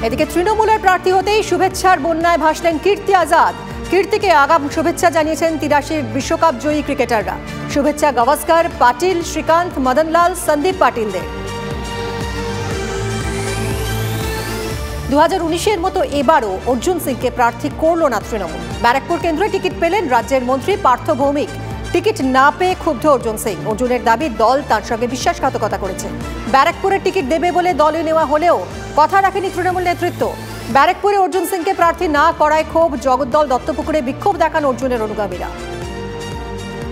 এদিকে তৃণমূলের প্রার্থী হতেই শুভেচ্ছার বন্যায় ভাসলেন কীর্তি আজাদ। কীর্তিকে আগাম শুভেচ্ছা জানিয়েছেন 83 বিশ্বকাপ জয়ী ক্রিকেটাররা। শুভেচ্ছা গাভাস্কর, পাটিল, শ্রীকান্ত, মদনলাল, সন্দীপ পাটিলদের। 2019-এর মতো এবারও অর্জুন সিংকে প্রার্থী করল না তৃণমূল। ব্যারাকপুর কেন্দ্রে টিকিট পেলেন রাজ্যের মন্ত্রী পার্থ ভৌমিক। টিকিট না পেয়ে ক্ষুব্ধ অর্জুন সিং। অর্জুনের দাবি দল তার সঙ্গে বিশ্বাসঘাতকতা করেছে। ব্যারাকপুরের টিকিট দেবে বলে দলে নেওয়া হলেও কথা রাখেনি তৃণমূল নেতৃত্ব। ব্যারাকপুরে অর্জুন সিংকে প্রার্থী না করায় ক্ষোভ। জগদ্দল দত্তপুকুরে বিক্ষোভ দেখান অর্জুনের অনুগামীরা।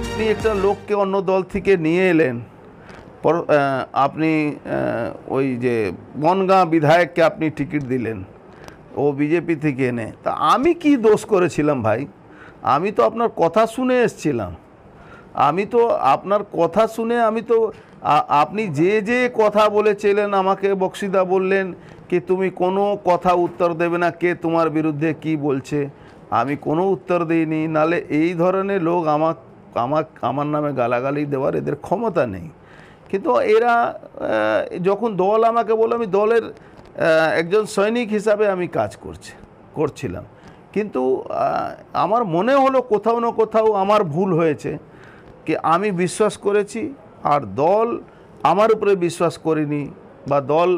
আপনি একটা লোককে অন্য দল থেকে নিয়ে এলেন, আপনি ওই যে বনগাঁ বিধায়ককে আপনি টিকিট দিলেন, ও বিজেপি থেকে এনে। তা আমি কি দোষ করেছিলাম ভাই? আমি তো আপনার কথা শুনে এসছিলাম। আমি তো আপনার কথা শুনে আপনি যে কথা বলেছিলেন, আমাকে বক্সিদা বললেন কি তুমি কোনো কথা উত্তর দেবে না, কে তোমার বিরুদ্ধে কি বলছে, আমি কোনো উত্তর দিইনি। নালে এই ধরনের লোক আমার নামে গালাগালি দেওয়ার এদের ক্ষমতা নেই। কিন্তু এরা যখন দল আমাকে বলে, আমি দলের একজন সৈনিক হিসাবে আমি কাজ করছিলাম। কিন্তু আমার মনে হলো কোথাও না কোথাও আমার ভুল হয়েছে, কি আমি বিশ্বাস করেছি আর দল আমার উপরে বিশ্বাস করেনি, বা দল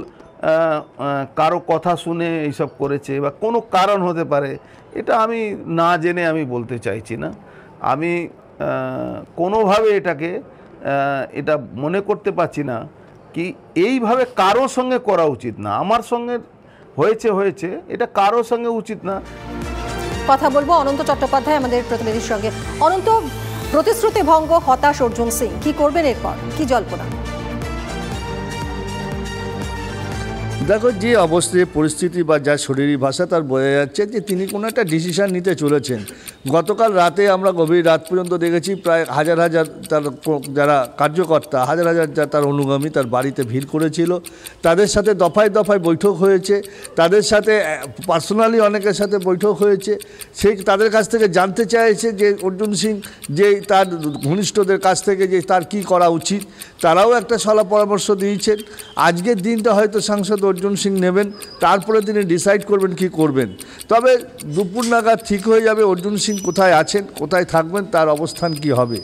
কারো কথা শুনে এইসব করেছে, বা কোনো কারণ হতে পারে। এটা আমি না জেনে আমি বলতে চাইছি না। আমি কোনোভাবে এটা মনে করতে পারছি না কি এইভাবে কারোর সঙ্গে করা উচিত না। আমার সঙ্গে হয়েছে, এটা কারোর সঙ্গে উচিত না। কথা বলবো অনন্ত চট্টোপাধ্যায় আমাদের প্রতিনিধির সঙ্গে। অনন্ত, প্রতিশ্রুতি ভঙ্গ, হতাশ অর্জুন সিং, কি করবেন এরপর, কি জল্পনা? দেখো, যে অবস্থায় পরিস্থিতি বা যা শরীরী ভাষা তার বোঝা যাচ্ছে যে তিনি কোনো একটা ডিসিশান নিতে চলেছেন। গতকাল রাতে আমরা গভীর রাত পর্যন্ত দেখেছি প্রায় হাজার তার যারা কার্যকর্তা, হাজার তার অনুগামী তার বাড়িতে ভিড় করেছিল। তাদের সাথে দফায় দফায় বৈঠক হয়েছে, তাদের সাথে পার্সোনালি অনেকের সাথে বৈঠক হয়েছে। তাদের কাছ থেকে জানতে চাইছে যে অর্জুন সিং যে তার ঘনিষ্ঠদের কাছ থেকে যে তার কি করা উচিত, তারাও একটা সলা পরামর্শ দিয়েছেন। আজকের দিনটা হয়তো সাংসদ অর্জুন সিং নেবেন, তারপরে তিনি ডিসাইড করবেন কি করবেন। তবে দুপুর নাগাদ ঠিক হয়ে যাবে অর্জুন সিং কোথায় আছেন, কোথায় থাকবেন, তার অবস্থান কি হবে।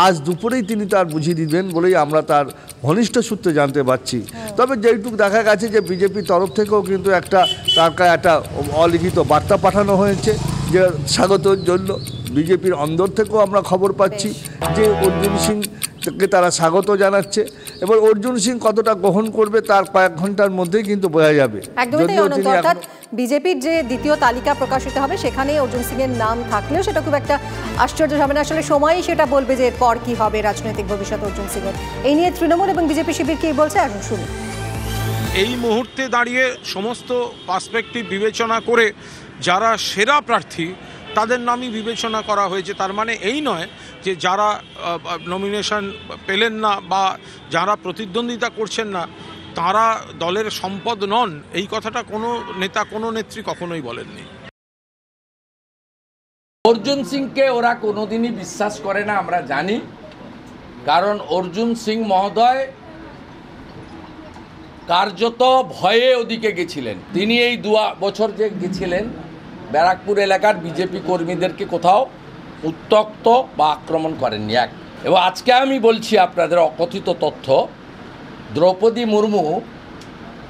আজ দুপুরেই তিনি তার বুঝিয়ে দিবেন বলেই আমরা তার ঘনিষ্ঠ সূত্রে জানতে পারছি। তবে যেইটুকু দেখা গেছে যে বিজেপির তরফ থেকেও কিন্তু তাকে একটা অলিখিত বার্তা পাঠানো হয়েছে যে স্বাগতের জন্য। বিজেপির অন্দর থেকেও আমরা খবর পাচ্ছি যে অর্জুন সিংকে তারা স্বাগত জানাচ্ছে। এবার অর্জুন সিং কতটা গ্রহণ করবে তার কয়েক ঘন্টার মধ্যেই কিন্তু বোঝা যাবে। অর্থাৎ বিজেপির যে দ্বিতীয় তালিকা প্রকাশিত হবে সেখানে অর্জুন সিং এর নাম থাকলেও সেটা খুব একটা আশ্চর্য হবে না। আসলে সময়ই সেটা বলবে যে এরপর কি হবে রাজনৈতিক ভবিষ্যৎ অর্জুন সিং এর। এই নিয়ে তৃণমূল এবং বিজেপি শিবির কি বলছে এখন শুনি। এই মুহূর্তে দাঁড়িয়ে সমস্ত পার্সপেক্টিভ বিবেচনা করে যারা সেরা প্রার্থী তাদের নামই বিবেচনা করা হয়েছে। তার মানে এই নয় যে যারা নমিনেশন পেলেন না বা যারা প্রতিদ্বন্দ্বিতা করছেন না তারা দলের সম্পদ নন, এই কথাটা কোনো নেতা কোনো নেত্রী কখনোই বলেননি। অর্জুন সিংকে ওরা কোনোদিনই বিশ্বাস করে না, আমরা জানি। কারণ অর্জুন সিং মহোদয় কার্যত ভয়ে ওদিকে গেছিলেন। তিনি এই 2 বছর যে গেছিলেন ব্যারাকপুর এলাকার বিজেপি কর্মীদেরকে কোথাও উত্ত্যক্ত বা আক্রমণ করেননি। এবং আজকে আমি বলছি আপনাদের অকথিত তথ্য, দ্রৌপদী মুর্মু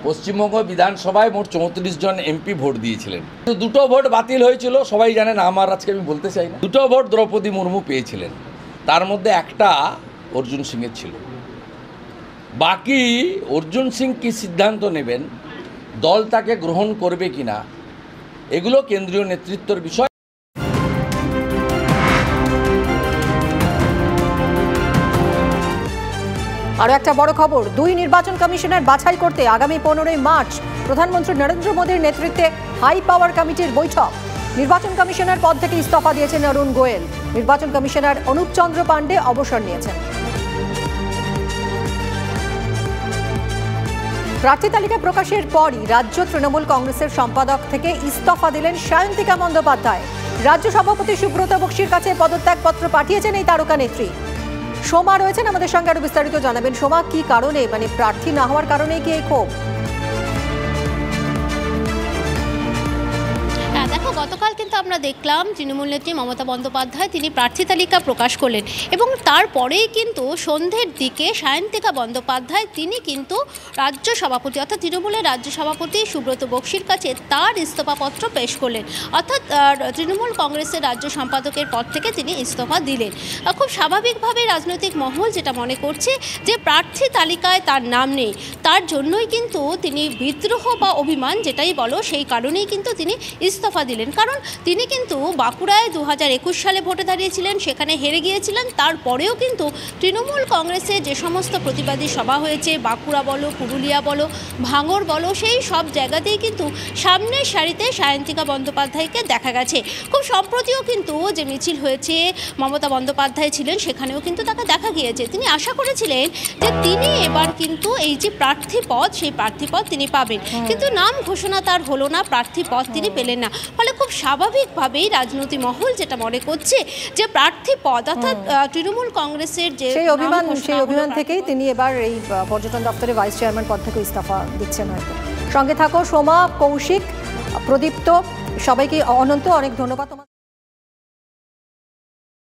পশ্চিমবঙ্গ বিধানসভায় মোট 34 জন এমপি ভোট দিয়েছিলেন। 2টো ভোট বাতিল হয়েছিল, সবাই জানেন, আমার আজকে আমি বলতে চাই না। 2টো ভোট দ্রৌপদী মুর্মু পেয়েছিলেন, তার মধ্যে একটা অর্জুন সিংয়ের ছিল। বাকি অর্জুন সিং কি সিদ্ধান্ত নেবেন, দল তাকে গ্রহণ করবে কিনা, এগুলো কেন্দ্রীয় নেতৃত্বের বিষয়। আরও একটা বড় খবর, 2 নির্বাচন কমিশনার বাছাই করতে আগামী 15ই মার্চ প্রধানমন্ত্রী নরেন্দ্র মোদীর নেতৃত্বে হাই পাওয়ার কমিটির বৈঠক। নির্বাচন কমিশনার পদ থেকে ইস্তফা দিয়েছেন অরুণ গোয়েল। নির্বাচন কমিশনার অনুপ চন্দ্র পাণ্ডে অবসর নিয়েছেন। প্রার্থী তালিকা প্রকাশের পরই রাজ্য তৃণমূল কংগ্রেসের সম্পাদক থেকে ইস্তফা দিলেন সায়ন্তিকা বন্দ্যোপাধ্যায়। রাজ্য সভাপতি সুব্রত বক্সির কাছে পদত্যাগপত্র পাঠিয়েছেন এই তারকা নেত্রী। সোমা রয়েছেন আমাদের সঙ্গে, আরো বিস্তারিত জানাবেন। সোমা, কি কারণে, প্রার্থী না হওয়ার কারণে কি এই ক্ষোভ? গতকাল কিন্তু আমরা দেখলাম তৃণমূল নেত্রী মমতা বন্দ্যোপাধ্যায় তিনি প্রার্থী তালিকা প্রকাশ করলেন এবং তারপরেই কিন্তু সন্ধ্যের দিকে সায়ন্তিকা বন্দ্যোপাধ্যায় তিনি কিন্তু রাজ্য সভাপতি অর্থাৎ তৃণমূলের রাজ্য সভাপতি সুব্রত বক্সির কাছে তার ইস্তফাপত্র পেশ করলেন, অর্থাৎ তৃণমূল কংগ্রেসের রাজ্য সম্পাদকের পদ থেকে তিনি ইস্তফা দিলেন। খুব স্বাভাবিকভাবে রাজনৈতিক মহল যেটা মনে করছে যে প্রার্থী তালিকায় তার নাম নেই, তার জন্যই কিন্তু তিনি বিদ্রোহ বা অভিমান যেটাই বলো সেই কারণেই কিন্তু তিনি ইস্তফা দিলেন। কারণ তিনি কিন্তু বাঁকুড়ায় 2021 সালে ভোটে দাঁড়িয়েছিলেন, সেখানে হেরে গিয়েছিলেন। তারপরেও কিন্তু তৃণমূল কংগ্রেসের যে সমস্ত প্রতিবাদী সভা হয়েছে, বাঁকুড়া বলো, পুরুলিয়া বলো, ভাঙড় বলো, সেই সব জায়গাতেই কিন্তু সামনের সারিতে সায়ন্তিকা বন্দ্যোপাধ্যায়কে দেখা গেছে। খুব সম্প্রতিও কিন্তু যে মিছিল হয়েছে মমতা বন্দ্যোপাধ্যায় ছিলেন, সেখানেও কিন্তু তাকে দেখা গিয়েছে। তিনি আশা করেছিলেন যে তিনি এবার কিন্তু এই যে প্রার্থী পদ, সেই প্রার্থী পদ তিনি পাবেন, কিন্তু নাম ঘোষণা তার হলো না, প্রার্থী পদ তিনি পেলেন না। ফলে খুব স্বাভাবিকভাবেই রাজনৈতিক মহল যেটা মনে করছে যে প্রার্থী পদ অর্থাৎ তৃণমূল কংগ্রেসের যে সেই অভিমান থেকেই তিনি এবার এই পর্যটন দপ্তরে ভাইস চেয়ারম্যান পদ থেকে ইস্তফা দিচ্ছেন হয়তো। সঙ্গে থাকো সোমা, কৌশিক, প্রদীপ্ত, সবাইকে অনন্ত অনেক ধন্যবাদ।